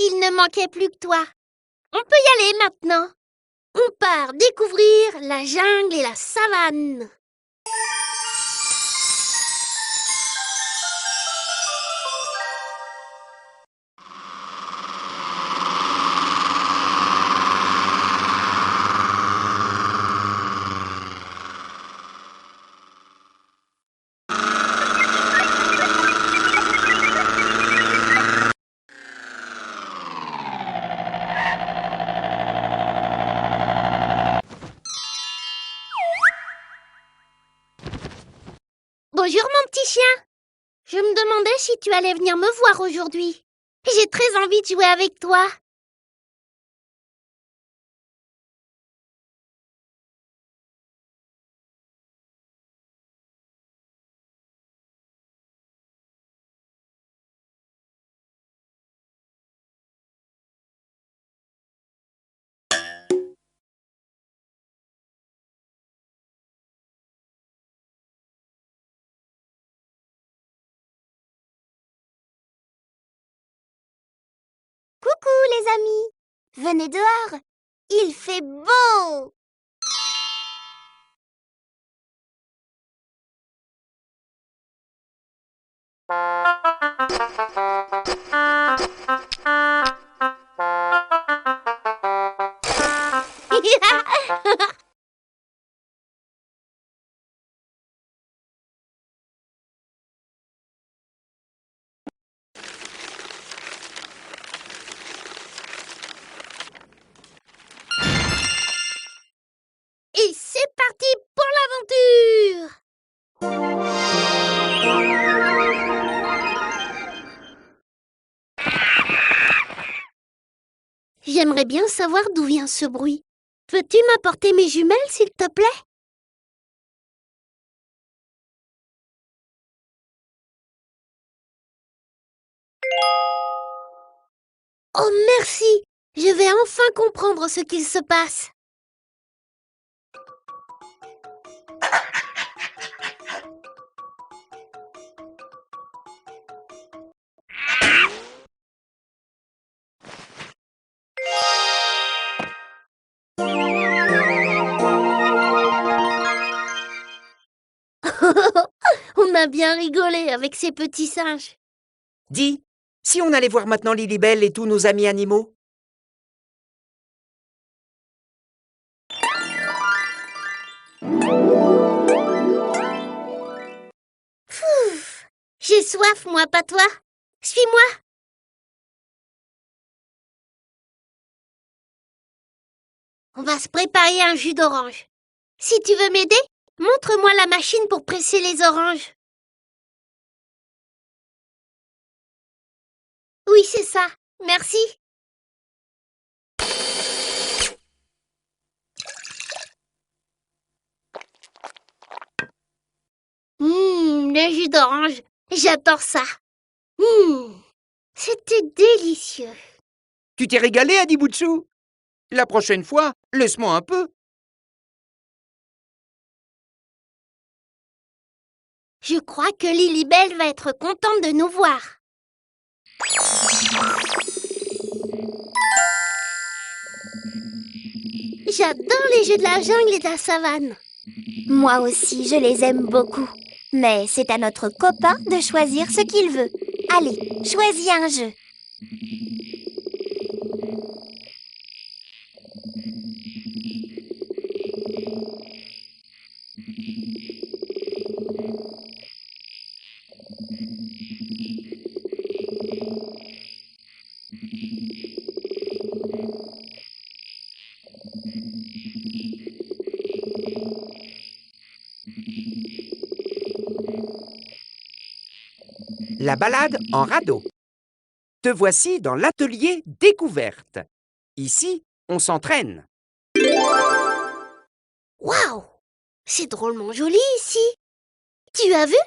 Il ne manquait plus que toi. On peut y aller maintenant. On part découvrir la jungle et la savane. Bonjour mon petit chien. Je me demandais si tu allais venir me voir aujourd'hui. J'ai très envie de jouer avec toi. Coucou les amis. Venez dehors. Il fait beau. Et c'est parti pour l'aventure! J'aimerais bien savoir d'où vient ce bruit. Peux-tu m'apporter mes jumelles, s'il te plaît? Oh, merci! Je vais enfin comprendre ce qu'il se passe. On a bien rigolé avec ces petits singes. Dis, si on allait voir maintenant Lilibelle et tous nos amis animaux? J'ai soif, moi, pas toi. Suis-moi. On va se préparer un jus d'orange. Si tu veux m'aider, montre-moi la machine pour presser les oranges. Oui, c'est ça. Merci. Le jus d'orange. J'adore ça. C'était délicieux. Tu t'es régalé, Adiboutsou? La prochaine fois, laisse-moi un peu. Je crois que Lilibelle va être contente de nous voir. J'adore les jeux de la jungle et de la savane. Moi aussi, je les aime beaucoup. Mais c'est à notre copain de choisir ce qu'il veut. Allez, choisis un jeu. La balade en radeau. Te voici dans l'atelier découverte. Ici, on s'entraîne. Waouh! C'est drôlement joli ici. Tu as vu?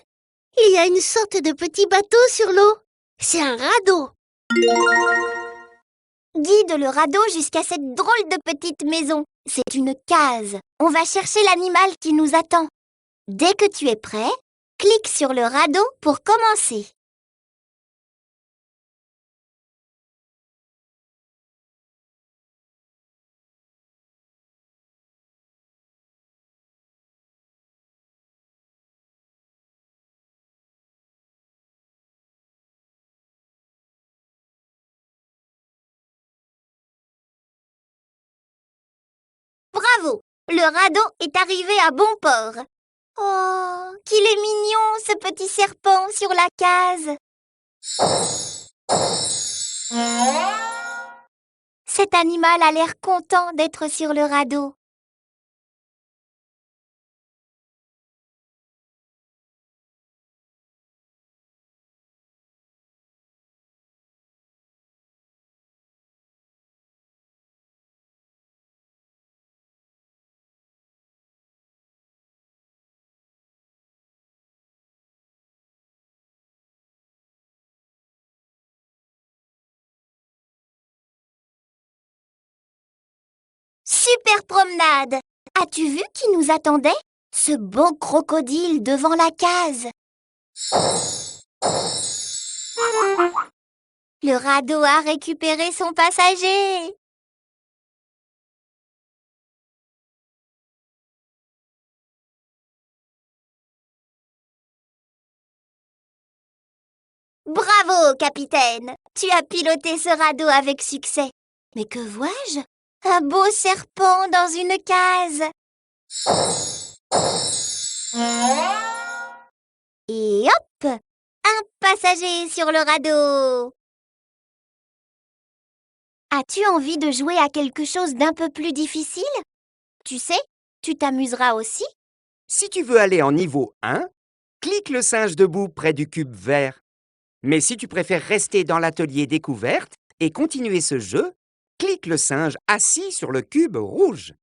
Il y a une sorte de petit bateau sur l'eau. C'est un radeau. Guide le radeau jusqu'à cette drôle de petite maison. C'est une case. On va chercher l'animal qui nous attend. Dès que tu es prêt, clique sur le radeau pour commencer. Bravo! Le radeau est arrivé à bon port. Oh, qu'il est mignon, ce petit serpent sur la case. Cet animal a l'air content d'être sur le radeau. Super promenade! As-tu vu qui nous attendait? Ce beau crocodile devant la case. Le radeau a récupéré son passager. Bravo, capitaine! Tu as piloté ce radeau avec succès. Mais que vois-je? Un beau serpent dans une case. Et hop! Un passager sur le radeau. As-tu envie de jouer à quelque chose d'un peu plus difficile? Tu sais, tu t'amuseras aussi. Si tu veux aller en niveau 1, clique le singe debout près du cube vert. Mais si tu préfères rester dans l'atelier découverte et continuer ce jeu, clique le singe assis sur le cube rouge.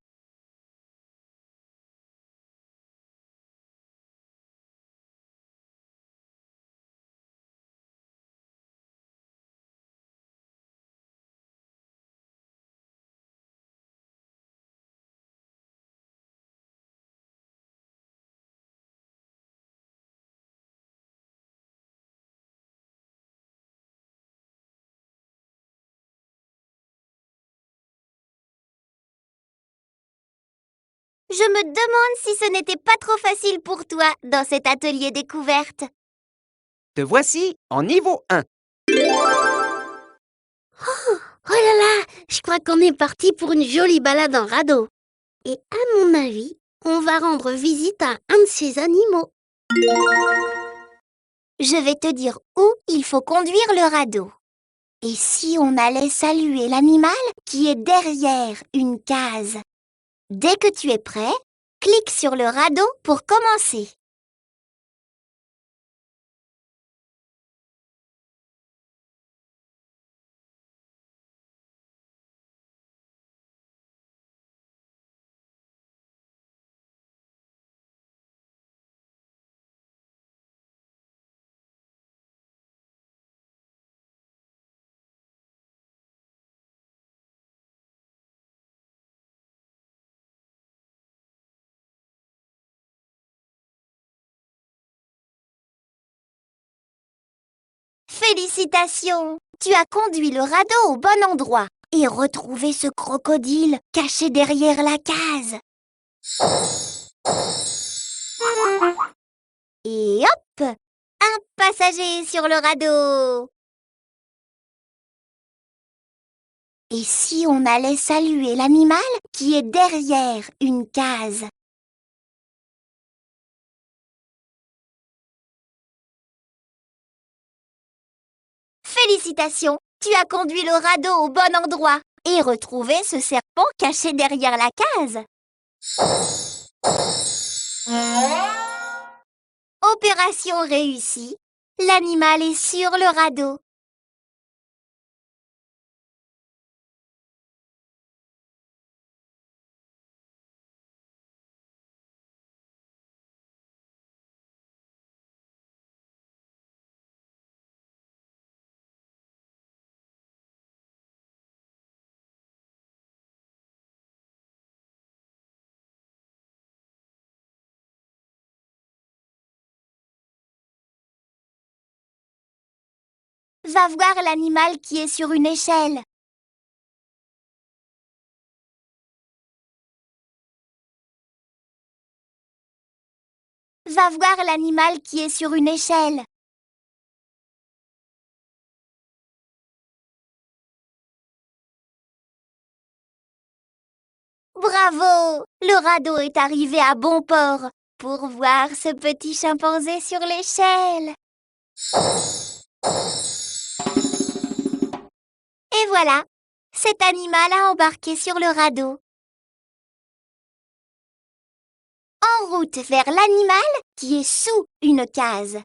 Je me demande si ce n'était pas trop facile pour toi dans cet atelier découverte. Te voici en niveau 1. Oh là là, je crois qu'on est parti pour une jolie balade en radeau. Et à mon avis, on va rendre visite à un de ces animaux. Je vais te dire où il faut conduire le radeau. Et si on allait saluer l'animal qui est derrière une case? Dès que tu es prêt, clique sur le radeau pour commencer. Félicitations! Tu as conduit le radeau au bon endroit et retrouvé ce crocodile caché derrière la case. Et hop! Un passager sur le radeau. Et si on allait saluer l'animal qui est derrière une case? Félicitations! Tu as conduit le radeau au bon endroit et retrouvé ce serpent caché derrière la case. Opération réussie. L'animal est sur le radeau. Va voir l'animal qui est sur une échelle. Va voir l'animal qui est sur une échelle. Bravo! Le radeau est arrivé à bon port pour voir ce petit chimpanzé sur l'échelle. Et voilà, cet animal a embarqué sur le radeau. En route vers l'animal qui est sous une case.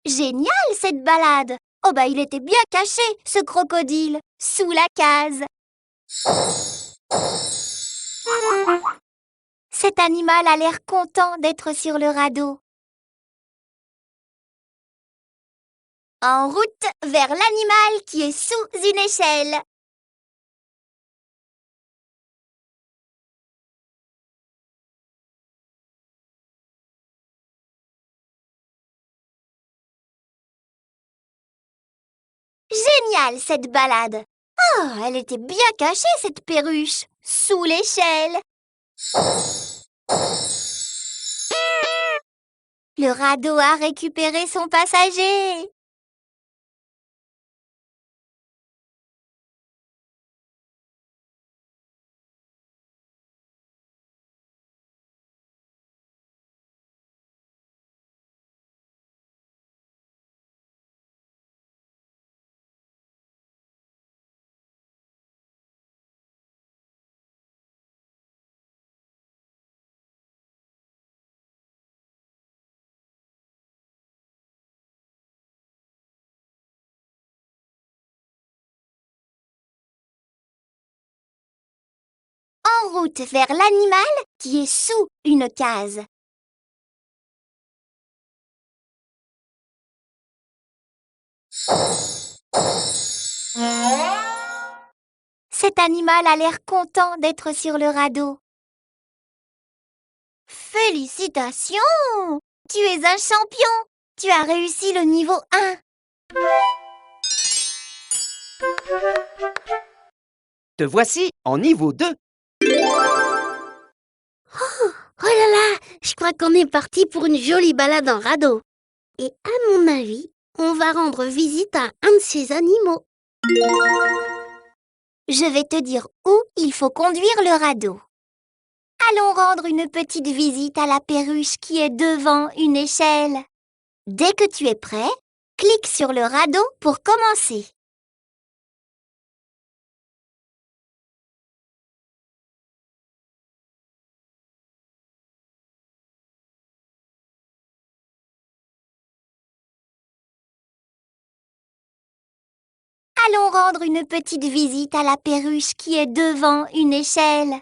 Génial cette balade! Oh bah il était bien caché, ce crocodile, sous la case. Cet animal a l'air content d'être sur le radeau. En route vers l'animal qui est sous une échelle. Génial cette balade! Oh, elle était bien cachée cette perruche, sous l'échelle. Le radeau a récupéré son passager. En route vers l'animal qui est sous une case. Cet animal a l'air content d'être sur le radeau. Félicitations! Tu es un champion! Tu as réussi le niveau 1. Te voici en niveau 2. Oh là là, je crois qu'on est parti pour une jolie balade en radeau. Et à mon avis, on va rendre visite à un de ces animaux. Je vais te dire où il faut conduire le radeau. Allons rendre une petite visite à la perruche qui est devant une échelle. Dès que tu es prêt, clique sur le radeau pour commencer. Allons rendre une petite visite à la perruche qui est devant une échelle.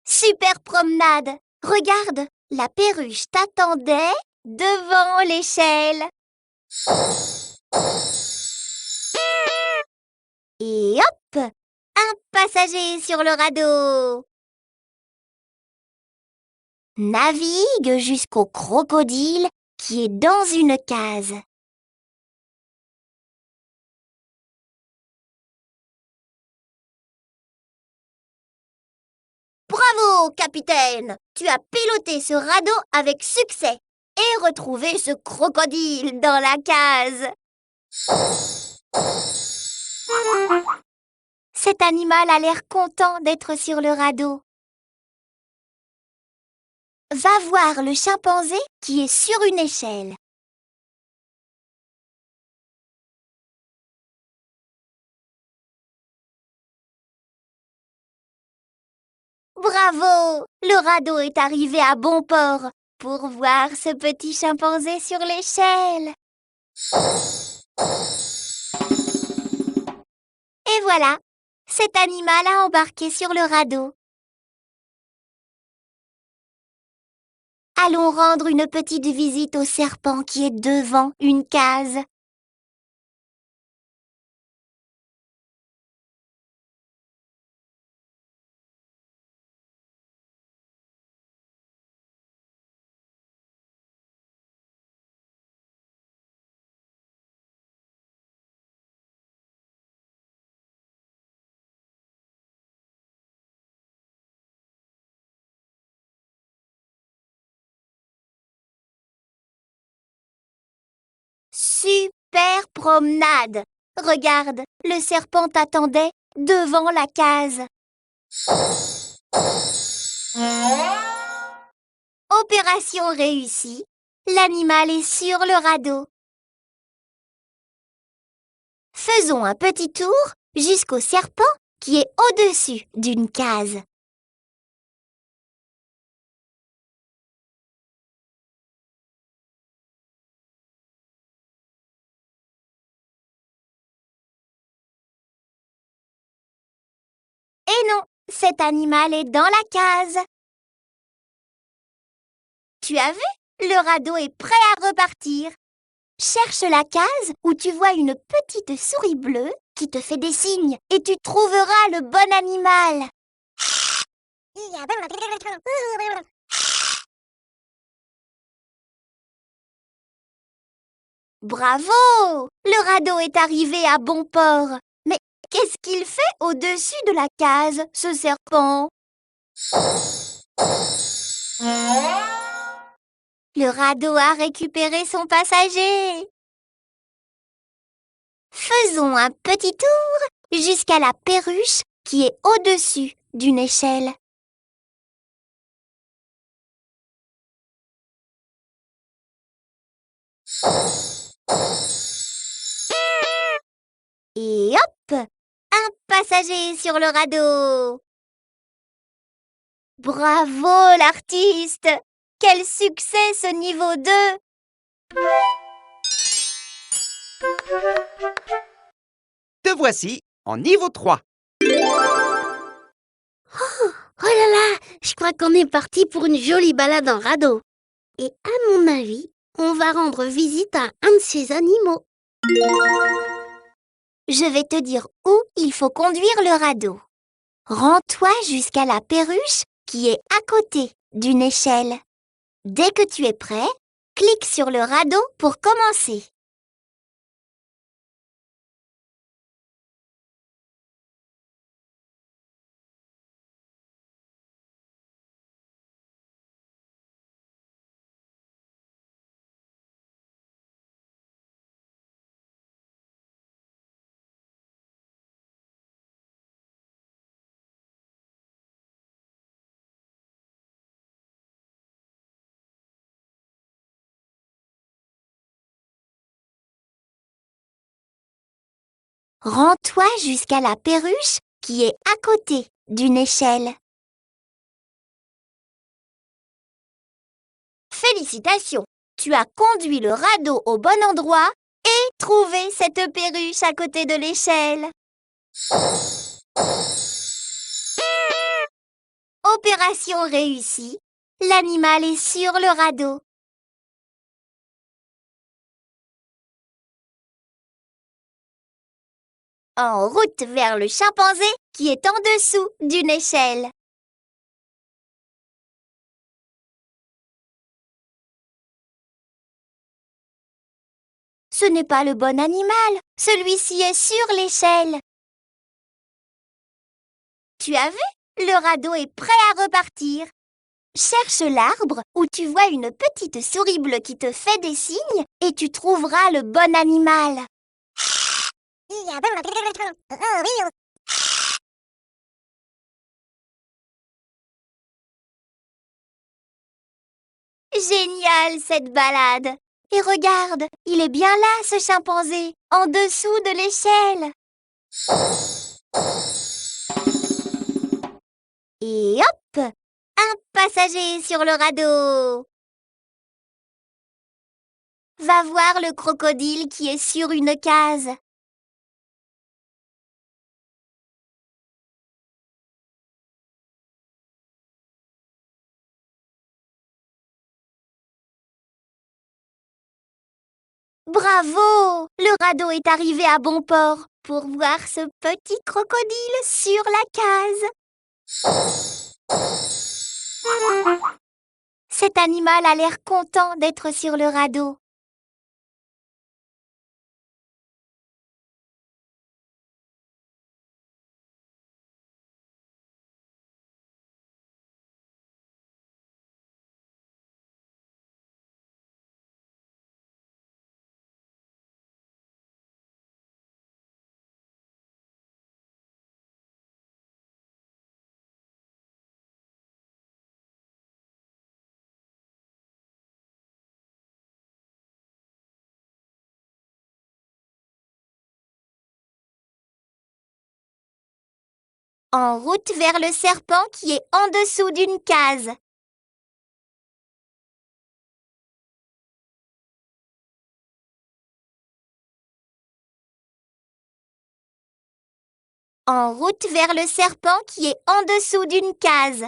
Super promenade! Regarde, la perruche t'attendait devant l'échelle. Et hop! Un passager sur le radeau. Navigue jusqu'au crocodile qui est dans une case. Bravo, capitaine! Tu as piloté ce radeau avec succès et retrouvé ce crocodile dans la case. Cet animal a l'air content d'être sur le radeau. Va voir le chimpanzé qui est sur une échelle. Bravo! Le radeau est arrivé à bon port pour voir ce petit chimpanzé sur l'échelle. Et voilà, cet animal a embarqué sur le radeau. Allons rendre une petite visite au serpent qui est devant une case. super promenade. Regarde, le serpent t'attendait devant la case. Opération réussie. L'animal est sur le radeau. Faisons un petit tour jusqu'au serpent qui est au-dessus d'une case. Et non, cet animal est dans la case. Tu as vu? Le radeau est prêt à repartir. Cherche la case où tu vois une petite souris bleue qui te fait des signes et tu trouveras le bon animal. Bravo! Le radeau est arrivé à bon port. Mais qu'est-ce qu'il fait au-dessus de la case, ce serpent? Le radeau a récupéré son passager. Faisons un petit tour jusqu'à la perruche qui est au-dessus d'une échelle. Et hop! Un passager sur le radeau. Bravo l'artiste! Quel succès ce niveau 2! Te voici en niveau 3. Oh là là, je crois qu'on est parti pour une jolie balade en radeau. Et à mon avis, on va rendre visite à un de ces animaux. Je vais te dire où il faut conduire le radeau. Rends-toi jusqu'à la perruche qui est à côté d'une échelle. Dès que tu es prêt, clique sur le radeau pour commencer. Rends-toi jusqu'à la perruche qui est à côté d'une échelle. Félicitations! Tu as conduit le radeau au bon endroit et trouvé cette perruche à côté de l'échelle. Opération réussie. L'animal est sur le radeau. En route vers le chimpanzé qui est en dessous d'une échelle. Ce n'est pas le bon animal, celui-ci est sur l'échelle. Tu as vu? Le radeau est prêt à repartir. Cherche l'arbre où tu vois une petite souris bleue qui te fait des signes et tu trouveras le bon animal. Génial cette balade! Et regarde, il est bien là ce chimpanzé, en dessous de l'échelle. Et hop! Un passager sur le radeau. Va voir le crocodile qui est sur une case. Bravo! Le radeau est arrivé à bon port pour voir ce petit crocodile sur la case. Cet animal a l'air content d'être sur le radeau. En route vers le serpent qui est en dessous d'une case. En route vers le serpent qui est en dessous d'une case.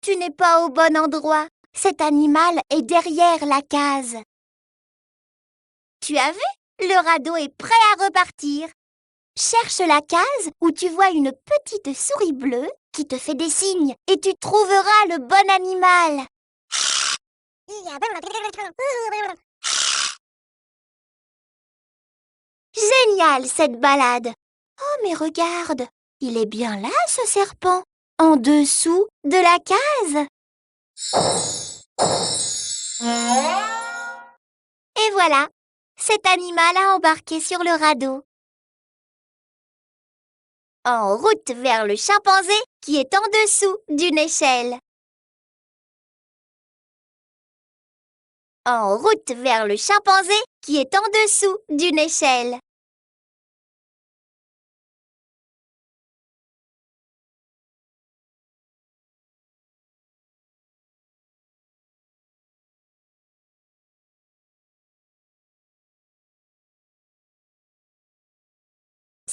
Tu n'es pas au bon endroit. Cet animal est derrière la case. Tu as vu? Le radeau est prêt à repartir. Cherche la case où tu vois une petite souris bleue qui te fait des signes et tu trouveras le bon animal. Génial cette balade. Oh mais regarde, il est bien là ce serpent, en dessous de la case. Et voilà, cet animal a embarqué sur le radeau. En route vers le chimpanzé qui est en dessous d'une échelle. En route vers le chimpanzé qui est en dessous d'une échelle.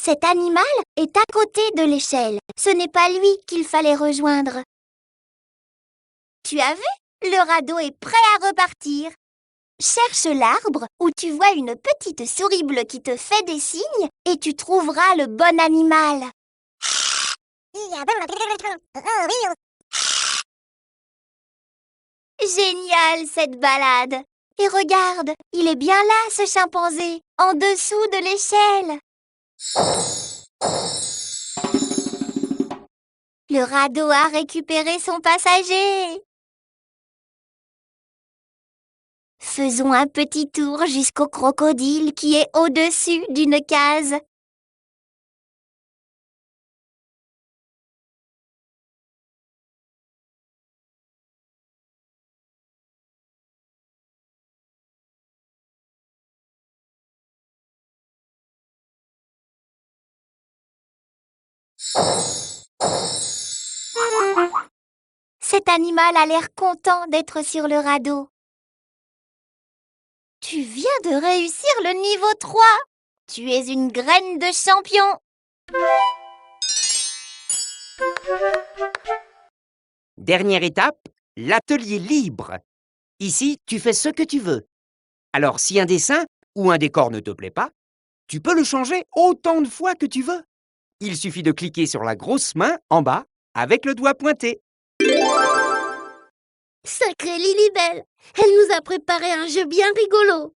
Cet animal est à côté de l'échelle. Ce n'est pas lui qu'il fallait rejoindre. Tu as vu? Le radeau est prêt à repartir. Cherche l'arbre où tu vois une petite souris bleue qui te fait des signes et tu trouveras le bon animal. Génial cette balade! Et regarde, il est bien là ce chimpanzé, en dessous de l'échelle. Le radeau a récupéré son passager. Faisons un petit tour jusqu'au crocodile qui est au-dessus d'une case. Cet animal a l'air content d'être sur le radeau. Tu viens de réussir le niveau 3. Tu es une graine de champion. Dernière étape, l'atelier libre. Ici, tu fais ce que tu veux. Alors, si un dessin ou un décor ne te plaît pas, tu peux le changer autant de fois que tu veux. Il suffit de cliquer sur la grosse main en bas avec le doigt pointé. Sacrée Lilibelle, elle nous a préparé un jeu bien rigolo.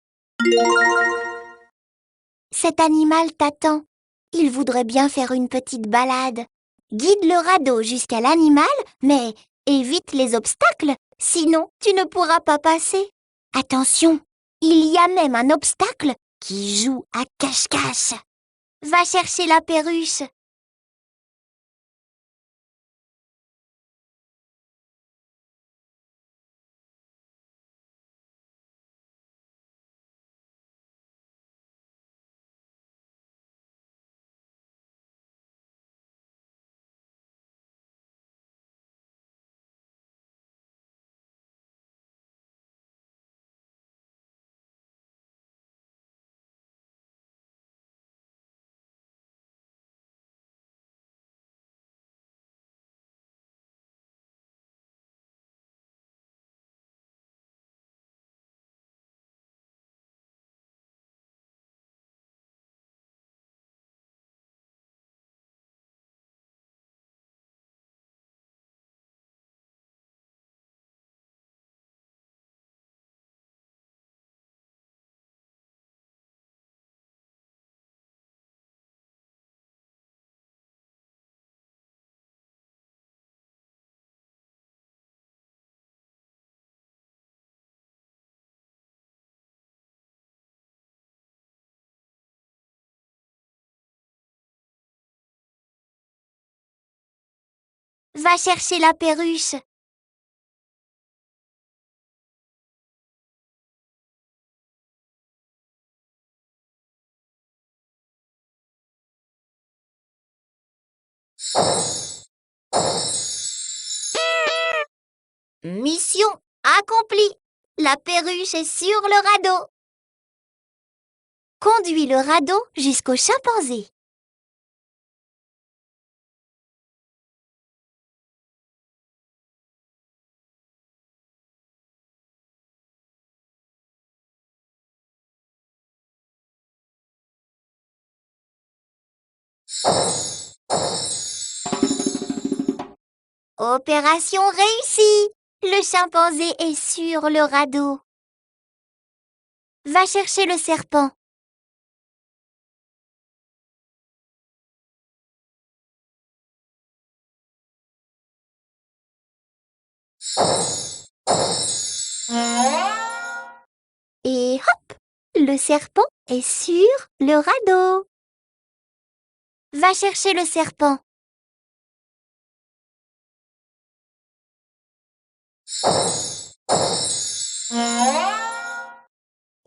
Cet animal t'attend. Il voudrait bien faire une petite balade. Guide le radeau jusqu'à l'animal, mais évite les obstacles, sinon tu ne pourras pas passer. Attention, il y a même un obstacle qui joue à cache-cache. Va chercher la perruche. Va chercher la perruche. Mission accomplie. La perruche est sur le radeau. Conduis le radeau jusqu'au chimpanzé. Opération réussie. Le chimpanzé est sur le radeau. Va chercher le serpent. Et hop, le serpent est sur le radeau. Va chercher le serpent.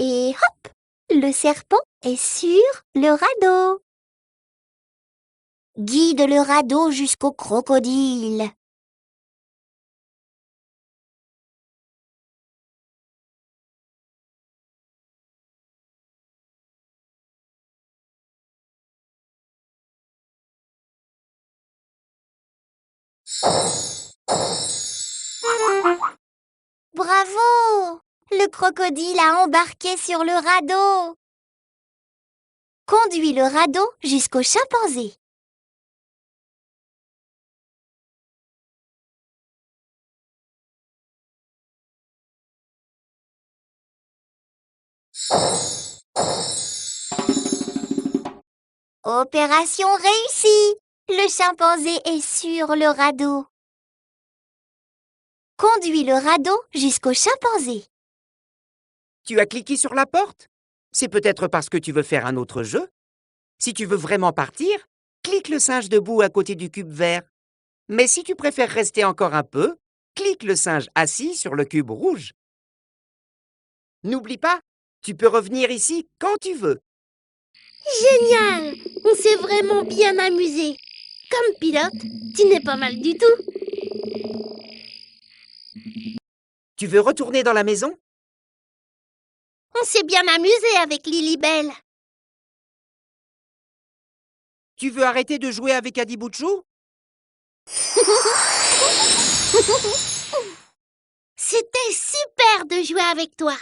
Et hop, le serpent est sur le radeau. Guide le radeau jusqu'au crocodile. Bravo! Le crocodile a embarqué sur le radeau. Conduis le radeau jusqu'au chimpanzé. Opération réussie! Le chimpanzé est sur le radeau. Conduis le radeau jusqu'au chimpanzé. Tu as cliqué sur la porte? C'est peut-être parce que tu veux faire un autre jeu? Si tu veux vraiment partir, clique le singe debout à côté du cube vert. Mais si tu préfères rester encore un peu, clique le singe assis sur le cube rouge. N'oublie pas, tu peux revenir ici quand tu veux. Génial! On s'est vraiment bien amusé. Comme pilote, tu n'es pas mal du tout. Tu veux retourner dans la maison? On s'est bien amusé avec Lilibelle. Tu veux arrêter de jouer avec Adi Bouchou? C'était super de jouer avec toi.